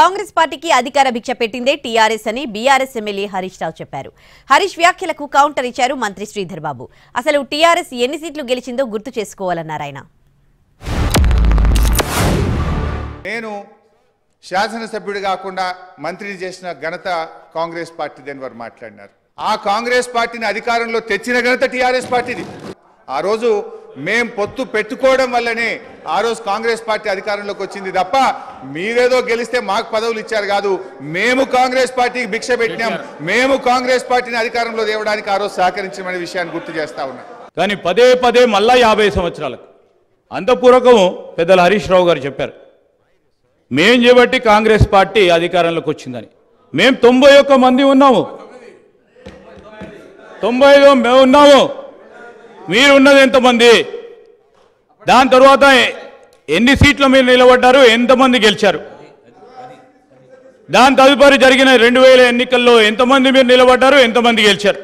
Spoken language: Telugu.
కాంగ్రెస్ పార్టీకి అధికార భిక్ష పెట్టిందే టీఆర్ఎస్ అని బీఆర్ఎస్ ఎమ్మెల్యే హరీష్ రావు చెప్పారు. హరీష్ వ్యాఖ్యలకు కౌంటర్ ఇచ్చారు మంత్రి శ్రీధర్ బాబు. అసలు టీఆర్ఎస్ ఎన్ని సీట్లు గెలిచిందో గుర్తు చేసుకోవాలన్నారు ఆయన. నేను శాసనసభ్యుడు కాకుండా మంత్రిని చేసిన ఘనత కాంగ్రెస్ పార్టీదని వారు మాట్లాడినారు. ఆ కాంగ్రెస్ పార్టీని అధికారంలో తెచ్చిన ఘనత టీఆర్ఎస్ పార్టీది. ఆ రోజు మేం పొత్తు పెట్టుకోవడం వల్లనే ఆ రోజు కాంగ్రెస్ పార్టీ అధికారంలోకి వచ్చింది తప్ప మీరేదో గెలిస్తే మాకు పదవులు ఇచ్చారు కాదు. మేము కాంగ్రెస్ పార్టీకి భిక్ష పెట్టినాం. మేము కాంగ్రెస్ పార్టీని అధికారంలో తేవడానికి ఆ రోజు సహకరించమనే విషయాన్ని గుర్తు చేస్తా ఉన్నాం. కానీ పదే పదే మళ్ళా 50 సంవత్సరాలకు అంతపూర్వకం పెద్దల హరీష్ రావు గారు చెప్పారు, మేం చేయబట్టి కాంగ్రెస్ పార్టీ అధికారంలోకి వచ్చిందని. మేము 91 మంది ఉన్నాము, 95 మేము ఉన్నాము. మీరు ఉన్నది ఎంతమంది? దాని తర్వాత ఎన్ని సీట్లు మీరు నిలబడ్డారు, ఎంతమంది గెలిచారు? దాని తదుపరి జరిగిన 2000 ఎన్నికల్లో ఎంతమంది మీరు నిలబడ్డారు, ఎంతమంది గెలిచారు?